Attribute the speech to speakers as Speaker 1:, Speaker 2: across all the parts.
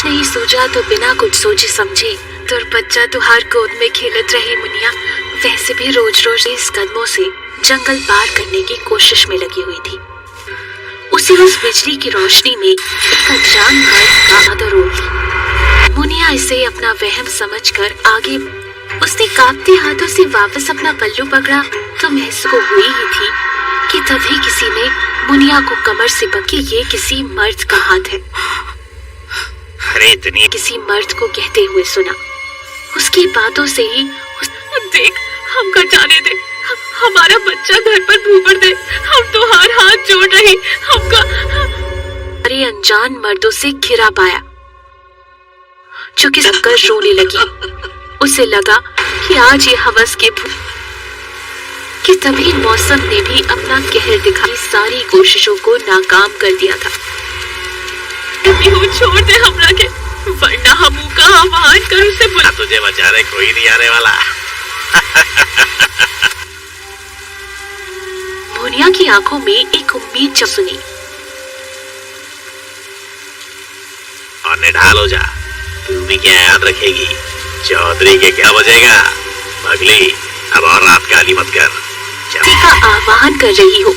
Speaker 1: नहीं सूझा तो बिना कुछ सोचे समझे तुर बच्चा तुहार गोद में खेलत रही मुनिया वैसे भी रोज रोज इस कदमों से जंगल पार करने की कोशिश में लगी हुई थी। उसी उस बिजली की रोशनी में एक अनजान मर्द का आदर थी। मुनिया इसे अपना वहम समझकर आगे उसने कांपते हाथों से वापस अपना पल्लू पकड़ा तो महसूस हुई ही थी कि तभी किसी ने मुनिया को कमर से पकड़ी। ये किसी मर्द का हाथ है।
Speaker 2: अरे इतनी
Speaker 1: किसी मर्द को कहते हुए सुना। उसकी बातों से ही
Speaker 3: देख हमका जाने दे, हमारा बच्चा घर पर भूपर दे, हम तो हर हाथ जोड़ रही हमका।
Speaker 1: अरे अनजान मर्दों से घिरा पाया जो कि कर रोने लगी। उसे लगा कि आज ये हवस के कि तभी मौसम ने भी अपना कहर दिखाई सारी कोशिशों को नाकाम कर दिया था।
Speaker 3: छोड़ दे हमरा के, वरना हम का आवाज कर उसे बुला।
Speaker 2: तुझे बचा रहे कोई नहीं आने वाला।
Speaker 1: मुनिया की आंखों में एक उम्मीद चमकी।
Speaker 2: और निढाल हो जा, तू भी क्या याद रखेगी? चौधरी के क्या बजेगा? पगली अब और रात गाली मत कर।
Speaker 1: का आह्वान कर रही हो।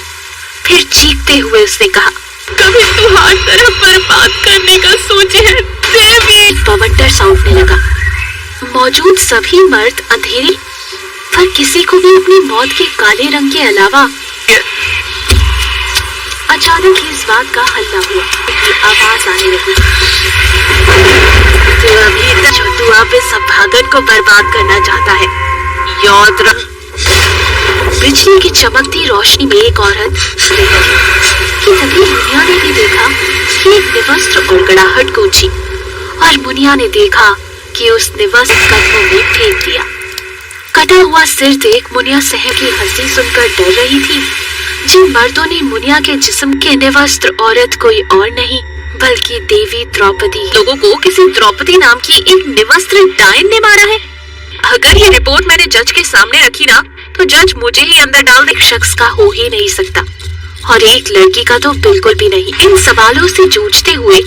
Speaker 1: फिर चीखते हुए उसने कहा,
Speaker 3: कभी तुहार तरफ बर्बाद करने का सोचे है देवी।
Speaker 1: बवंडर सा उठने लगा। मौजूद सभी मर्द अंधेरे पर किसी को भी अपनी मौत के काले रंग के अलावा अचानक ही इस बात का हल्ला हुआ। आवाज आने लगी, तो अभी तक तू अब इस भागन को बर्बाद करना चाहता है। याद रख। बिजली की चमकती रोशनी में एक औरत खड़ी थी कि तभी मुनिया ने भी देखा कि एक निवस्त्र और गड़ाहट गूंजी और मुनिया ने देखा कि उस निवस्त्र कदमों में फेंक दिया। कटा हुआ सिर देख मुनिया सहम की हंसी सुनकर डर रही थी। जिन मर्दों ने मुनिया के जिस्म के निवस्त्र औरत कोई और नहीं बल्कि देवी द्रौपदी।
Speaker 3: लोगों को किसी द्रौपदी नाम की एक निवस्त्र डायन ने मारा है। अगर ये रिपोर्ट मैंने जज के सामने रखी ना तो जज मुझे ही अंदर डाल दे।
Speaker 1: शख्स का हो ही नहीं सकता और एक लड़की का तो बिल्कुल भी नहीं। इन सवालों से जूझते हुए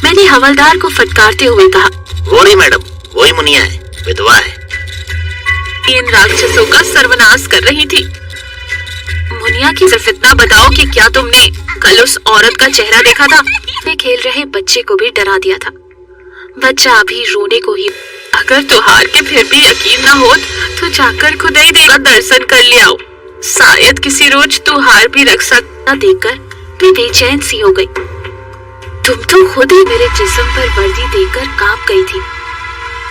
Speaker 1: मैंने हवलदार को फटकारते हुए कहा,
Speaker 2: वो नहीं मैडम, वही मुनिया है, विधवा है।
Speaker 3: इन राक्षसों का सर्वनाश कर रही थी।
Speaker 1: मुनिया की सिर्फ इतना बताओ कि क्या तुमने कल उस औरत का चेहरा देखा था? मैं खेल रहे बच्चे को भी डरा दिया था। बच्चा अभी रोने को ही।
Speaker 3: अगर तुहार के फिर भी यकीन ना हो तो जाकर खुद ही देगा दर्शन कर ले आओ। शायद किसी रोज तुहार भी रख सकता।
Speaker 1: देखकर मैं बेचैन सी हो गई। तुम तो खुद ही मेरे जिस्म पर वर्दी देकर कांप गई थी।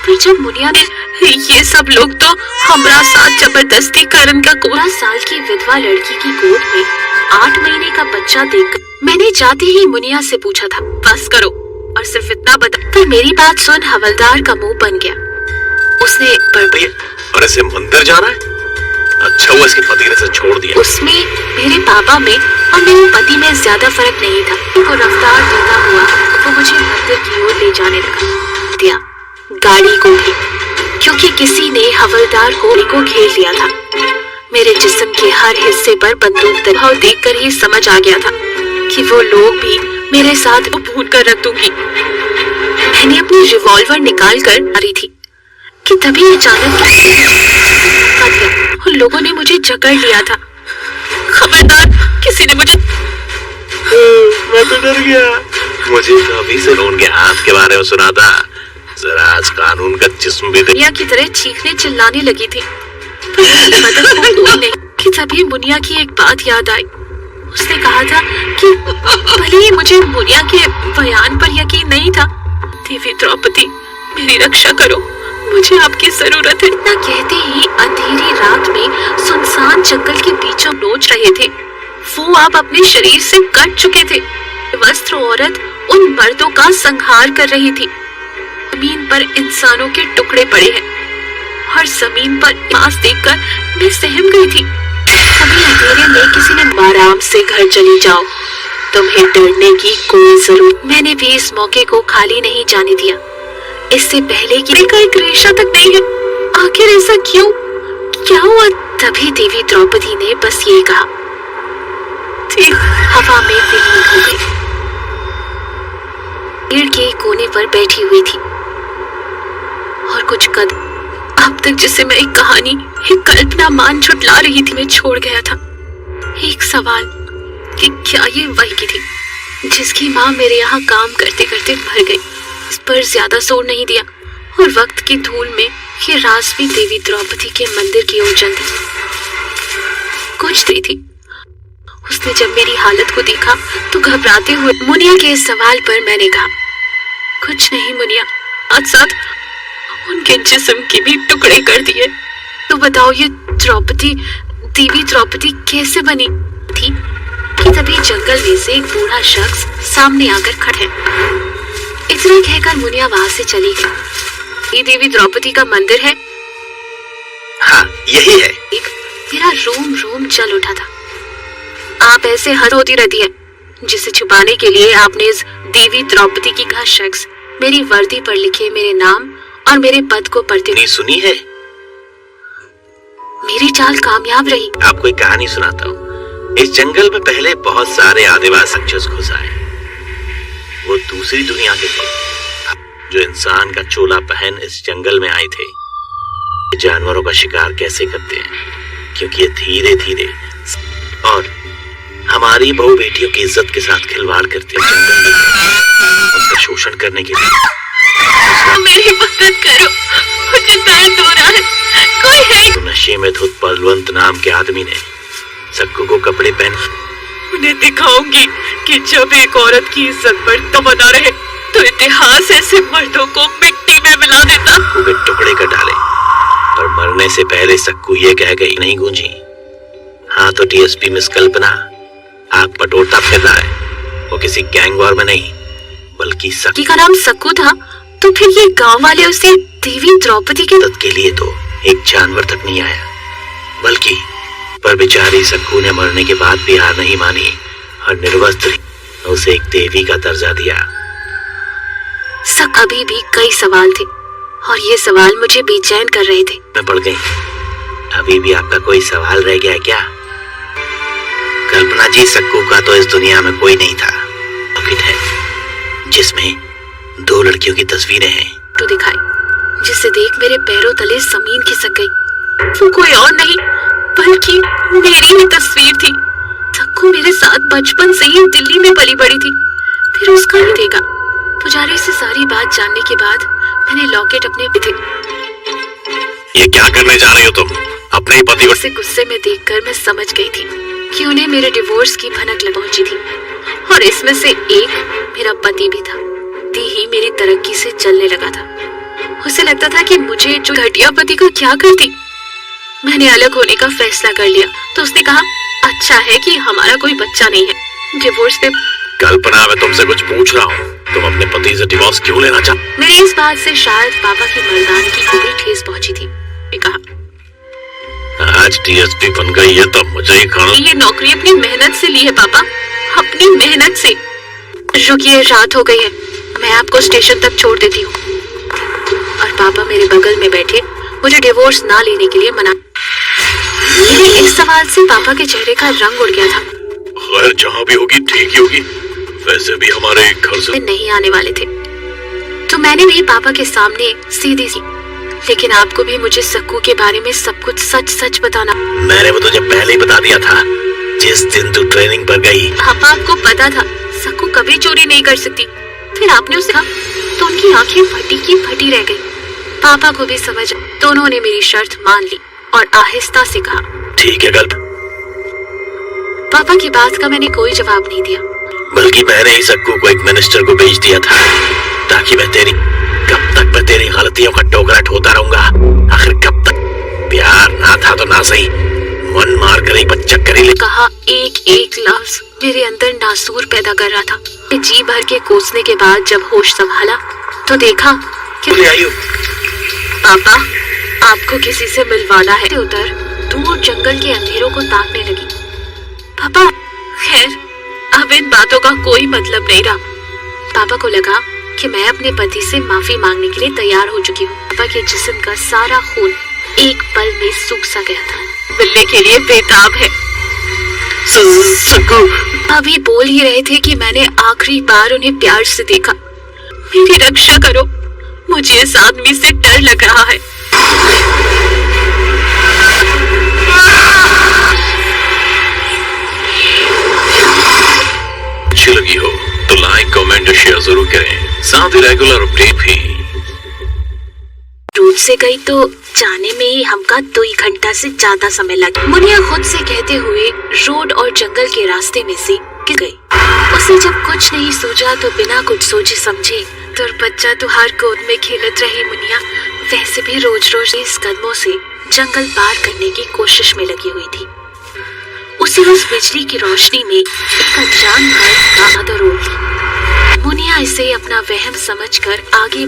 Speaker 1: फिर जब मुनिया ने
Speaker 3: ये सब लोग तो हमारा साथ जबरदस्ती करन का
Speaker 1: 16 साल की विधवा लड़की की गोद में 8 महीने का बच्चा देखकर मैंने जाते ही मुनिया से पूछा था,
Speaker 3: बस करो और सिर्फ इतना बता।
Speaker 1: पर मेरी बात सुन हवलदार का मुंह बन गया। उसने
Speaker 2: और ऐसे मंदिर जाना है? अच्छा हुआ इसके पति ने इसे छोड़ दिया।
Speaker 1: उसमें मेरे पापा में और मेरे पति में ज्यादा फर्क नहीं था। वो रफ्तार देता हुआ वो मुझे मंदिर की ओर ले जाने लगा। दिया गाड़ी को भी, क्योंकि किसी ने हवलदार को घेर लिया था। मेरे जिस्म के हर हिस्से पर बंदूक दबाव देखकर ही समझ आ गया था कि वो लोग भी मेरे साथ भून कर रख दूंगी। मैंने अपनी रिवॉल्वर निकाल कर मारी थी कि तभी अचानक उन लोगों ने मुझे जकड़ लिया था।
Speaker 3: खबरदार, किसी ने मुझे।
Speaker 2: मैं तो डर गया। मुझे कभी से उनके हाथ के बारे में सुना था। जरा आज कानून का जिस्म भी
Speaker 1: मुनिया की तरह चीखने चिल्लाने लगी थी, पर मेरी मदद हुई नहीं। कि तभी मुनिया की एक बात याद आई। उसने कहा था कि भले ही मुझे मुनिया के बयान पर यकीन नहीं था,
Speaker 3: देवी द्रौपदी मेरी रक्षा करो, मुझे आपकी जरूरत है।
Speaker 1: ना कहते ही अंधेरी रात में सुनसान जंगल के बीचों नोच रहे थे। वो आप अपने शरीर से कट चुके थे। वस्त्र औरत उन मर्दों का संहार कर रही थी। जमीन पर इंसानों के टुकड़े पड़े हैं और जमीन पर मांस देखकर मैं सहम गई थी। तभी अंधेरे में किसी ने आराम से घर चली जाओ, तुम्हें डरने की कोई जरूरत। मैंने भी इस मौके को खाली नहीं जाने दिया। इससे पहले कि एक रेशा तक नहीं है। आखिर ऐसा क्यों? क्या हुआ? तभी देवी द्रौपदी ने बस ये कहा, हवा में विलीन हो गई। पेड़ के एक कोने पर बैठी हुई थी और कुछ कदम अब तक जिसे मैं एक कहानी, एक कल्पना मान झुठला रही थी, मैं छोड़ गया था। एक सवाल कि क्या ये वही की थी जिसकी माँ मेरे यहाँ काम करते करते मर गई। इस पर ज्यादा जोर नहीं दिया और वक्त की धूल में ये राजवी देवी द्रौपदी के मंदिर की ओर चल दी। कुछ देरी थी। उसने जब मेरी हालत को देखा तो घबराते हुए मुनिया के इस सवाल पर मैंने कहा, कुछ नहीं मुनिया, आज साथ उनके जिस्म के भी टुकड़े कर दिए। तो बताओ ये द्रौपदी, देवी द्रौपदी कैसे बनी थी? कि तभी जंगल में से एक बूढ़ा शख्स सामने आकर खड़े। इतना कहकर मुनिया वहां से चली गई। ये देवी द्रौपदी का मंदिर है?
Speaker 2: हाँ, यही है।
Speaker 1: मेरा रोम रोम जल उठा था। आप ऐसे हद होती रहती है जिसे छुपाने के लिए आपने इस देवी द्रौपदी की का शख्स मेरी वर्दी पर लिखे मेरे नाम और मेरे पद को पढ़ते
Speaker 2: नहीं सुनी है?
Speaker 1: मेरी चाल कामयाब रही।
Speaker 2: आपको एक कहानी सुनाता हूँ। इस जंगल में पहले बहुत सारे आदिवासी राक्षस घुस आए। वो दूसरी दुनिया के थे जो इंसान का चोला पहन इस जंगल में आए थे। जानवरों का शिकार कैसे करते हैं, क्योंकि ये धीरे धीरे और हमारी बहू बेटियों की इज्जत के साथ खिलवाड़ करते हैं जंगल में, उसका शोषण करने के लिए।
Speaker 1: मेरी मदद करो, मुझे दर्द हो रहा है, कोई है?
Speaker 2: तो नशे में धुत बलवंत नाम के आदमी ने सक्कू को कपड़े पहन,
Speaker 3: उन्हें दिखाऊंगी कि जब एक औरत की इज्जत पर तमन्ना रहे तो इतिहास ऐसे मर्दों को मिट्टी में मिला देता।
Speaker 2: सक्कू के टुकड़े कर डाले, पर मरने से पहले सक्कू ये कह गई, नहीं गूंजी। हाँ तो डीएसपी मिस कल्पना आग पटोटा फिर रहा है। वो किसी गैंग वॉर में नहीं, बल्कि
Speaker 1: सक्की का नाम सक्कू था। तो फिर ये गांव वाले उसे देवी द्रौपदी के
Speaker 2: मदद के लिए तो एक जानवर तक नहीं आया, बल्कि पर बेचारी सक्कू ने मरने के बाद भी हार नहीं मानी और निर्वस्त्र उसे एक देवी का दर्जा दिया।
Speaker 1: अभी भी कई सवाल थे और ये सवाल मुझे बेचैन कर रहे थे।
Speaker 2: मैं पड़ गई। अभी भी आपका कोई सवाल रह गया है क्या? कल्पना जी, सक्कू का तो इस दुनिया में कोई नहीं था। पॉकेट है जिसमें 2 लड़कियों की तस्वीरें हैं।
Speaker 1: तो दिखाई जिसे देख मेरे पैरों तले जमीन खिसक गई। वो कोई और नहीं बल्कि मेरी ही तस्वीर थी। सक्कू मेरे साथ बचपन से ही दिल्ली में पली बड़ी थी, फिर उसका ही देगा। पुजारी से सारी बात जानने के बाद मैंने लॉकेट अपने थे।
Speaker 2: ये क्या करने जा रही हो तुम? अपने ही पति को
Speaker 1: उसे गुस्से में देखकर मैं समझ गई थी कि उन्हें मेरे डिवोर्स की भनक लग पहुंची थी और इसमें से एक मेरा पति भी था। दी ही मेरी तरक्की से चलने लगा था। उसे लगता था कि मुझे जो घटिया पति को क्या करती। मैंने अलग होने का फैसला कर लिया तो उसने कहा, अच्छा है कि हमारा कोई बच्चा नहीं है। डिवोर्स पे
Speaker 2: कल्पना, मैं तुमसे कुछ पूछ रहा हूँ, तुम अपने पति से डिवोर्स क्यों लेना चाहते?
Speaker 1: मेरी इस बात से शायद पापा की मर्दानगी को भी ठेस पहुंची थी। मैं कहा,
Speaker 2: आज डीएसपी बन गई है तो मुझे ही खाना।
Speaker 1: ये नौकरी अपनी मेहनत से ली है पापा, अपनी मेहनत से। रुकिए, रात हो गई है, मैं आपको स्टेशन तक छोड़ देती हूँ। और पापा मेरे बगल में बैठे मुझे डिवोर्स ना लेने के लिए मना। मेरे इस सवाल से पापा के चेहरे का रंग उड़ गया था।
Speaker 2: खैर, जहाँ भी होगी ठीक ही होगी। वैसे भी हमारे घर से
Speaker 1: नहीं आने वाले थे तो मैंने भी पापा के सामने सीधी सी, लेकिन आपको भी मुझे सक्कू के बारे में सब कुछ सच सच बताना।
Speaker 2: मैंने वो तुझे पहले ही बता दिया था जिस दिन तू ट्रेनिंग पर गई।
Speaker 1: पापा, आपको पता था सक्कू कभी चोरी नहीं कर सकती। फिर आपने उसे कहा तो उनकी आंखें फटी की फटी रह गई। पापा को भी समझ तो उन्होंने मेरी शर्त मान ली और आहिस्ता से कहा,
Speaker 2: ठीक है कल्प।
Speaker 1: पापा की बात का मैंने कोई जवाब नहीं दिया,
Speaker 2: बल्कि मैंने ही सक्कू को एक मिनिस्टर को भेज दिया था ताकि मैं तेरी गलतियों का टोकरा ढोता रहूंगा। आखिर कब तक? प्यार ना था तो ना सही, मन मार कर एक बच्चा करेले।
Speaker 1: कहा एक एक लफ्ज मेरे अंदर नासूर पैदा कर रहा था। जी भर के कोसने के बाद जब होश संभाला तो देखा कि पापा, आपको किसी से मिलवाना है। उधर दूर जंगल के अंधेरों को ताकने लगी। पापा, खैर अब इन बातों का कोई मतलब नहीं रहा। पापा को लगा कि मैं अपने पति से माफी मांगने के लिए तैयार हो चुकी हूँ। पापा के जिस्म का सारा खून एक पल में सूख सा गया था। मिलने के लिए बेताब है।
Speaker 2: सक्कू
Speaker 1: अभी बोल ही रहे थे कि मैंने आखिरी बार उन्हें प्यार से देखा। मेरी रक्षा करो, मुझे इस आदमी से डर लग रहा है।
Speaker 2: अच्छी लगी हो तो लाइक कमेंट और शेयर जरूर करें, साथ ही रेगुलर अपडेट भी।
Speaker 3: रोड से गई तो जाने में ही हमका 2 घंटा से ज्यादा समय लगा। मुनिया खुद से कहते हुए रोड और जंगल के रास्ते में से गिर गई। उसे जब कुछ नहीं सूझा तो बिना कुछ सोचे समझे तुर बच्चा तुहार गोद में खेलत रही मुनिया वैसे भी रोज रोज इस कदमों से जंगल पार करने की कोशिश में लगी हुई थी। उसे उस बिजली की रोशनी में एक अनजान मर्द का आदर थी। मुनिया इसे अपना वहम समझकर आगे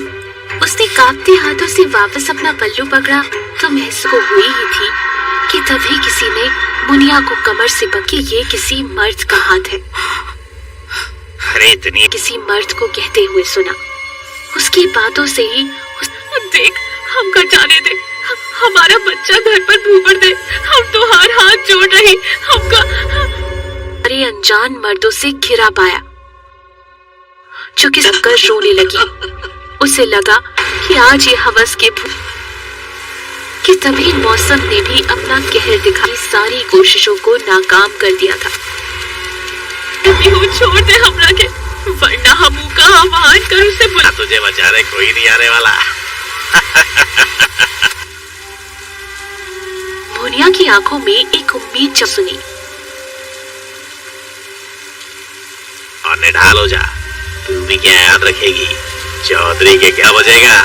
Speaker 3: उसने कांपते हाथों से वापस अपना पल्लू पकड़ा तो महसूस हुई ही थी कि तभी किसी ने मुनिया को कमर से पकड़ी। ये किसी मर्द का हाथ है।
Speaker 2: अरे इतनी
Speaker 3: किसी मर्द को कहते हुए सुना। उसकी बातों से ही
Speaker 1: देख, हमका जाने दे, हमारा बच्चा घर पर भूपड़ दे, हम तो हर हाथ जोड़ रही, हमका।
Speaker 3: अरे अनजान मर्दों से घिरा पाया जो कि सबकर रोने लगी। उसे लगा कि आज ये हवस के कि तभी मौसम ने भी अपना कहर दिखाई सारी कोशिशों को नाकाम कर दिया था।
Speaker 1: छोड़ दे हमरा के, वरना हम का आह्वान कर उसे बुला।
Speaker 2: तुझे बचा रहे कोई नहीं आने वाला।
Speaker 3: मुनिया की आंखों में एक उम्मीद चमकी।
Speaker 2: और निढाल हो जा, तू भी क्या याद रखेगी, चौधरी के क्या बजेगा।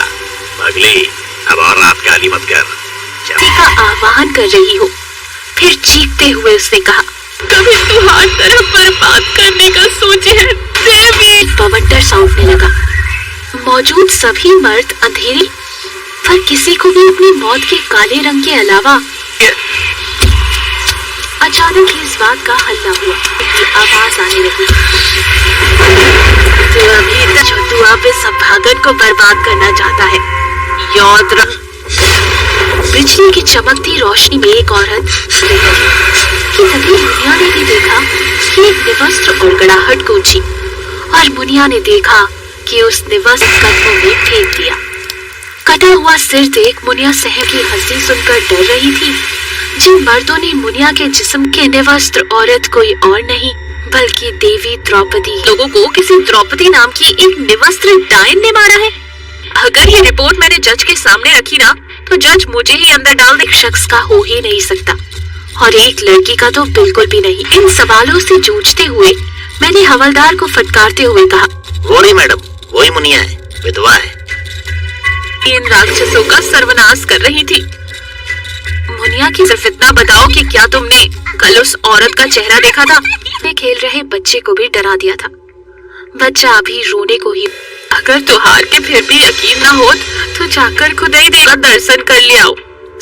Speaker 2: पगली, अब और रात गाली मत कर।
Speaker 3: का आह्वान कर रही हो। फिर चीखते हुए उसने कहा,
Speaker 1: कभी तुम्हारी तरफ बर्बाद करने का सोचे है देवी।
Speaker 3: बवंडर साउंडने लगा। मौजूद सभी मर्द अंधेरे पर किसी को भी अपनी मौत के काले रंग के अलावा अचानक ही इस बात का हल्ला हुआ। आवाज आने लगी, तू अब इस भागन को बर्बाद करना चाहता है, याद रख। बिजली की चमकती रोशनी में एक औरत कि तभी मुनिया ने भी देखा कि एक निवस्त्र और गड़ाहट गूंजी और मुनिया ने देखा कि उस निवस्त्र कदमों में फेंक दिया। कटा हुआ सिर देख मुनिया सहम की हंसी सुनकर डर रही थी। जिन मर्दों ने मुनिया के जिस्म के निवस्त्र औरत कोई और नहीं बल्कि देवी द्रौपदी।
Speaker 1: लोगों को किसी द्रौपदी नाम की एक निवस्त्र डायन ने मारा है। अगर ये रिपोर्ट मैंने जज के सामने रखी ना तो जज मुझे ही अंदर डाल दे।
Speaker 3: शख्स का हो ही नहीं सकता और एक लड़की का तो बिल्कुल भी नहीं। इन सवालों से जूझते हुए मैंने हवलदार को फटकारते हुए कहा,
Speaker 2: वो नहीं मैडम, वही मुनिया है, विधवा है।
Speaker 1: इन राक्षसों का सर्वनाश कर रही थी।
Speaker 3: मुनिया की सिर्फ इतना बताओ कि क्या तुमने कल उस औरत का चेहरा देखा था? मैं खेल रहे बच्चे को भी डरा दिया था। बच्चा अभी रोने को ही।
Speaker 1: अगर तुहार के फिर भी यकीन ना हो तो जाकर खुद ही देगा दर्शन कर ले आओ।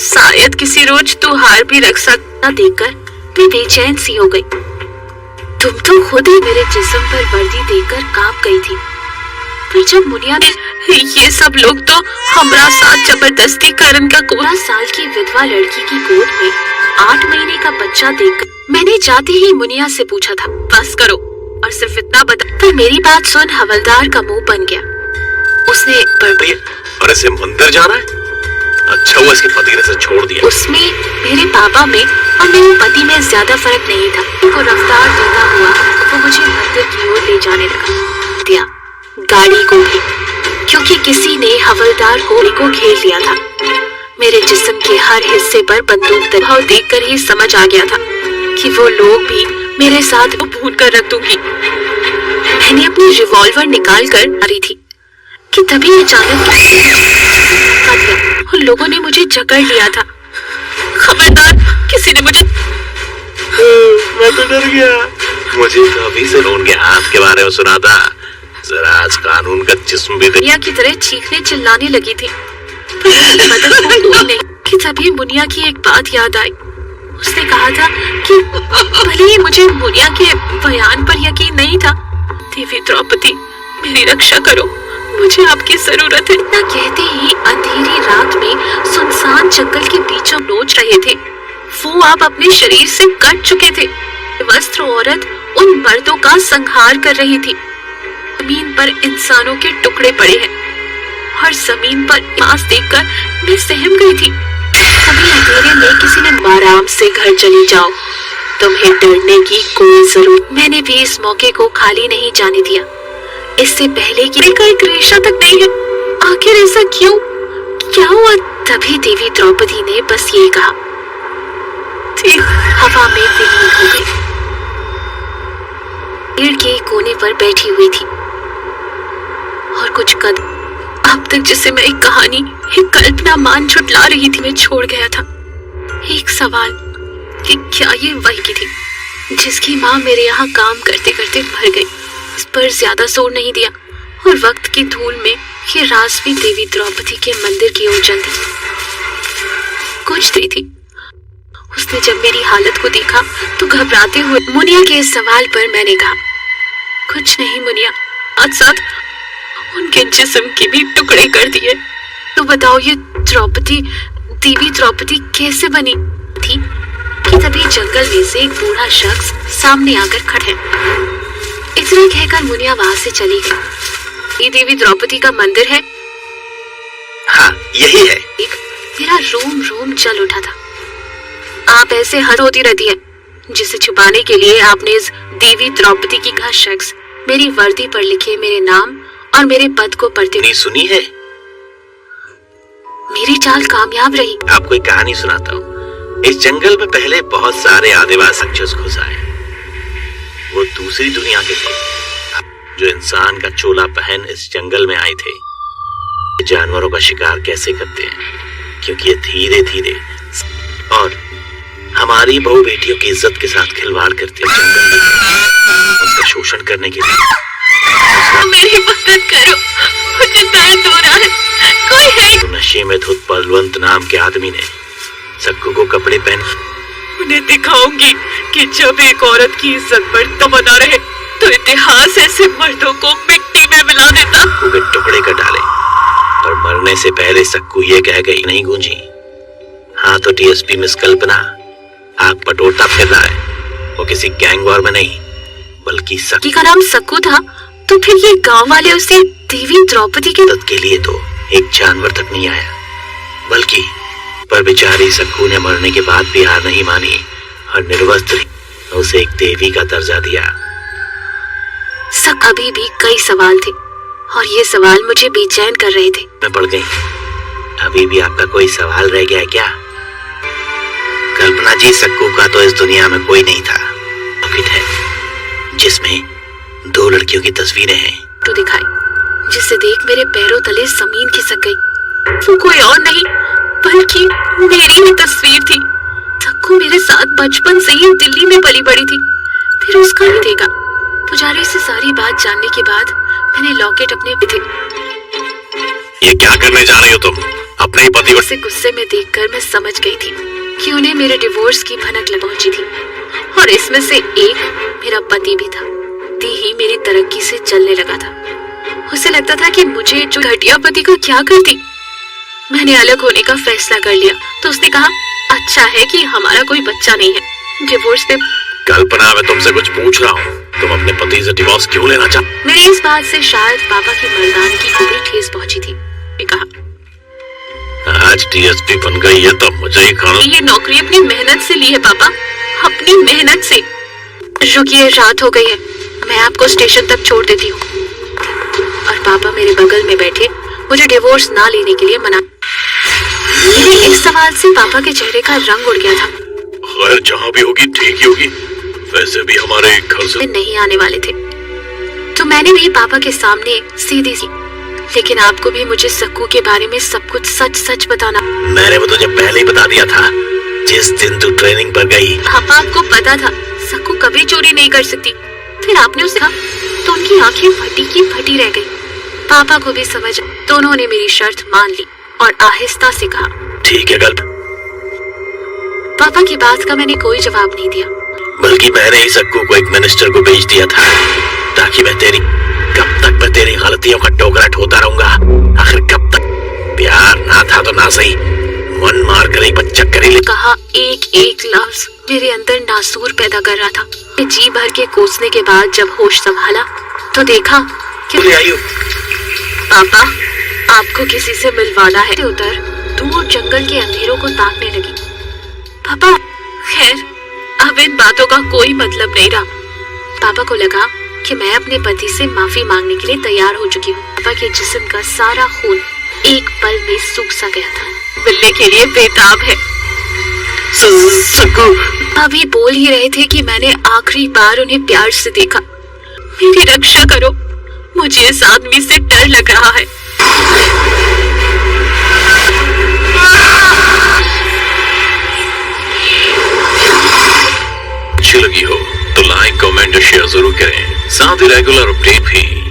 Speaker 1: शायद किसी रोज तुहार भी रख सकता।
Speaker 3: देखकर मैं बेचैन सी हो गई। तुम तो खुद ही मेरे जिस्म पर वर्दी देकर कांप गई थी। फिर जब मुनिया ने
Speaker 1: ये सब लोग तो हमारा साथ जबरदस्ती करन का
Speaker 3: 16 साल की विधवा लड़की की गोद में 8 महीने का बच्चा देखकर मैंने जाते ही मुनिया से पूछा था,
Speaker 1: बस करो और सिर्फ इतना बता।
Speaker 3: पर मेरी बात सुन हवलदार का मुंह बन गया। उसने
Speaker 2: और ऐसे मंदिर जाना है? अच्छा हुआ इसके पति ने इसे छोड़ दिया।
Speaker 3: उसमें मेरे पापा में और मेरे पति में ज्यादा फर्क नहीं था। वो रफ्तार देता हुआ वो मुझे मंदिर की ओर ले जाने लगा। दिया गाड़ी को भी, क्योंकि किसी ने हवलदार को घेर लिया था। मेरे जिस्म के हर हिस्से पर बंदूक दबाव देखकर ही समझ आ गया था कि वो लोग भी मेरे साथ
Speaker 1: भून कर रख दूंगी।
Speaker 3: मैंने अपनी रिवॉल्वर निकाल कर मारी थी कि तभी अचानक उन लोगों ने मुझे जकड़ लिया था।
Speaker 1: खबरदार, किसी ने मुझे।
Speaker 2: मैं तो डर गया। मुझे तो अभी से उनके हाथ के बारे में सुना था। जरा आज कानून का जिस्म भी
Speaker 3: मुनिया की तरह चीखने चिल्लाने लगी थी। पर मदद को कोई नहीं कि तभी मुनिया की एक बात याद आई। उसने कहा था कि भले ही मुझे मुनिया के बयान पर यकीन नहीं था,
Speaker 1: देवी द्रौपदी मेरी रक्षा करो, मुझे आपकी जरूरत है।
Speaker 3: ना कहते ही अंधेरी रात में सुनसान जंगल के बीचों नोच रहे थे। वो आप अपने शरीर से कट चुके थे। वस्त्र औरत उन मर्दों का संहार कर रही थी।
Speaker 1: जमीन पर इंसानों के टुकड़े पड़े हैं और जमीन पर मांस देखकर मैं सहम गई थी। तभी अंधेरे में किसी ने आराम से घर चली जाओ, तुम्हें डरने की कोई जरूरत। मैंने भी इस मौके को खाली नहीं जाने दिया। इससे पहले कि का एक रेशा तक नहीं है, आखिर ऐसा क्यों, क्या हुआ? तभी देवी द्रौपदी ने बस ये कहा, ठीक हवा में विलीन हो गई। पेड़ के कोने पर बैठी हुई थी और कुछ कदम अब तक जिसे मैं एक कहानी, एक कल्पना मान झुठला रही थी, मैं छोड़ गया था। एक सवाल कि क्या ये वही की थी जिसकी माँ मेरे यहाँ काम करते करते मर गई? इस पर ज्यादा जोर नहीं दिया और वक्त की धूल में ये राज भी देवी द्रौपदी के मंदिर की ओर चल दी। कुछ देर थी। उसने जब मेरी हालत को देखा तो घबराते हुए मुनिया के इस सवाल पर मैंने कहा, कुछ नहीं मुनिया, आज साथ उनके जिस्म के भी टुकड़े कर दिए। तो बताओ ये द्रौपदी, देवी द्रौपदी कैसे बनी थी? कि तभी जंगल में से एक बूढ़ा शख्स सामने आकर खड़े। इतना कहकर मुनिया वहां से चली गई। ये देवी द्रौपदी का मंदिर है?
Speaker 2: हाँ, यही है।
Speaker 1: मेरा रोम रोम जल उठा था। आप ऐसे हद होती रहती है जिसे छुपाने के लिए आपने इस देवी द्रौपदी की का शख्स मेरी वर्दी पर लिखे मेरे नाम और मेरे पद को पढ़ते हुए
Speaker 2: सुनी है।
Speaker 1: मेरी चाल कामयाब रही।
Speaker 2: आपको एक कहानी सुनाता हूँ। इस जंगल में पहले बहुत सारे आदिवासी राक्षस घुस आए। वो दूसरी दुनिया के थे, जो इंसान का चोला पहन इस जंगल में आए थे। जानवरों का शिकार कैसे करते हैं, क्योंकि ये धीरे धीरे और हमारी बहू बेटियों की इज्जत के साथ खिलवाड़ करते हैं जंगल में, उसका शोषण करने के लिए।
Speaker 1: मेरी मदद करो, मुझे दर्द हो रहा है, कोई है?
Speaker 2: तो नशे में धुत बलवंत नाम के आदमी ने सक्कू को कपड़े पहन,
Speaker 1: उन्हें दिखाऊंगी कि जब एक औरत की इज्जत पर तमन्ना रहे तो इतिहास ऐसे मर्दों को मिट्टी में मिला देता।
Speaker 2: सक्कू के टुकड़े कर डाले, पर मरने से पहले सक्कू ये कह गई, नहीं गूंजी। हाँ तो डीएसपी मिस कल्पना आग पटोटा फिर रहा है। वो किसी गैंग वॉर में नहीं, बल्कि सक्की
Speaker 1: का नाम सक्कू था। तो फिर ये गांव वाले उसे देवी द्रौपदी के
Speaker 2: मदद के लिए तो एक जानवर तक नहीं आया, बल्कि पर बेचारी सक्कू ने मरने के बाद भी हार नहीं मानी और निर्वस्त्र उसे एक देवी का दर्जा दिया।
Speaker 1: अभी भी कई सवाल थे और ये सवाल मुझे बेचैन कर रहे थे।
Speaker 2: मैं पड़ गई। अभी भी आपका कोई सवाल रह गया है क्या? कल्पना जी, सक्कू का तो इस दुनिया में कोई नहीं था। पॉकेट है जिसमें 2 लड़कियों की तस्वीरें हैं।
Speaker 1: तो दिखाई, जिसे देख मेरे पैरों तले जमीन खिसक गई। वो कोई और नहीं बल्कि मेरी ही तस्वीर थी। सक्कू मेरे साथ बचपन से ही दिल्ली में पली बड़ी थी, फिर उसका ही देगा। पुजारी से सारी बात जानने के बाद मैंने लॉकेट अपने थे।
Speaker 2: ये क्या करने जा रही हो तुम? अपने ही पति को
Speaker 1: उसे गुस्से में देखकर मैं समझ गई थी कि उन्हें मेरे डिवोर्स की भनक लग पहुंची थी और इसमें से एक मेरा पति भी था। ती ही मेरी तरक्की से चलने लगा था। उसे लगता था कि मुझे जो घटिया पति को क्या करती। मैंने अलग होने का फैसला कर लिया तो उसने कहा, अच्छा है कि हमारा कोई बच्चा नहीं है। डिवोर्स पे
Speaker 2: कल्पना, मैं तुमसे कुछ पूछ रहा हूँ, तुम अपने पति से डिवोर्स क्यों लेना चाहते?
Speaker 1: मेरी इस बात से शायद पापा की मर्दानगी को भी ठेस पहुंची थी। मैं कहा,
Speaker 2: आज डीएसपी बन गई है तो मुझे ही खाना।
Speaker 1: ये नौकरी अपनी मेहनत से ली है पापा, अपनी मेहनत से। रुकिए, रात हो गई है, मैं आपको स्टेशन तक छोड़ देती हूँ। और पापा मेरे बगल में बैठे मुझे डिवोर्स ना लेने के लिए मना। मेरे इस सवाल से पापा के चेहरे का रंग उड़ गया था।
Speaker 2: खैर, जहाँ भी होगी ठीक ही होगी। वैसे भी हमारे घर से
Speaker 1: नहीं आने वाले थे तो मैंने भी पापा के सामने सीधी सी, लेकिन आपको भी मुझे सक्कू के बारे में सब कुछ सच सच बताना।
Speaker 2: मैंने वो तुझे पहले ही बता दिया था जिस दिन तू ट्रेनिंग पर गई।
Speaker 1: पापा, आपको पता था सक्कू कभी चोरी नहीं कर सकती। फिर आपने उसे कहा तो उनकी आंखें फटी की फटी रह गई। पापा को भी समझ तो उन्होंने मेरी शर्त मान ली और आहिस्ता से कहा,
Speaker 2: ठीक है कल्प।
Speaker 1: पापा की बात का मैंने कोई जवाब नहीं दिया,
Speaker 2: बल्कि मैंने ही सक्कू को एक मिनिस्टर को भेज दिया था ताकि मैं तेरी गलतियों का टोकरा ढोता रहूंगा। आखिर कब तक? प्यार ना था तो ना सही, मन मार कर एक बच्चा करेले।
Speaker 1: कहा एक एक लफ्ज मेरे अंदर नासूर पैदा कर रहा था। जी भर के कोसने के बाद जब होश संभाला तो देखा
Speaker 2: बोले आयु।
Speaker 1: पापा, आपको किसी से मिलवाना है। उधर दूर जंगल के अंधेरों को ताकने लगी। पापा, खैर अब इन बातों का कोई मतलब नहीं रहा। पापा को लगा कि मैं अपने पति से माफी मांगने के लिए तैयार हो चुकी हूँ। पापा के जिस्म का सारा खून एक पल में सूख सा गया था। मिलने के लिए बेताब है।
Speaker 2: सक्कू।
Speaker 1: अभी बोल ही रहे थे कि मैंने आखिरी बार उन्हें प्यार से देखा। मेरी रक्षा करो, मुझे इस आदमी से डर लग रहा है।
Speaker 2: अच्छी लगी हो तो लाइक, कमेंट और शेयर जरूर करें। साथ ही रेगुलर अपडेट भी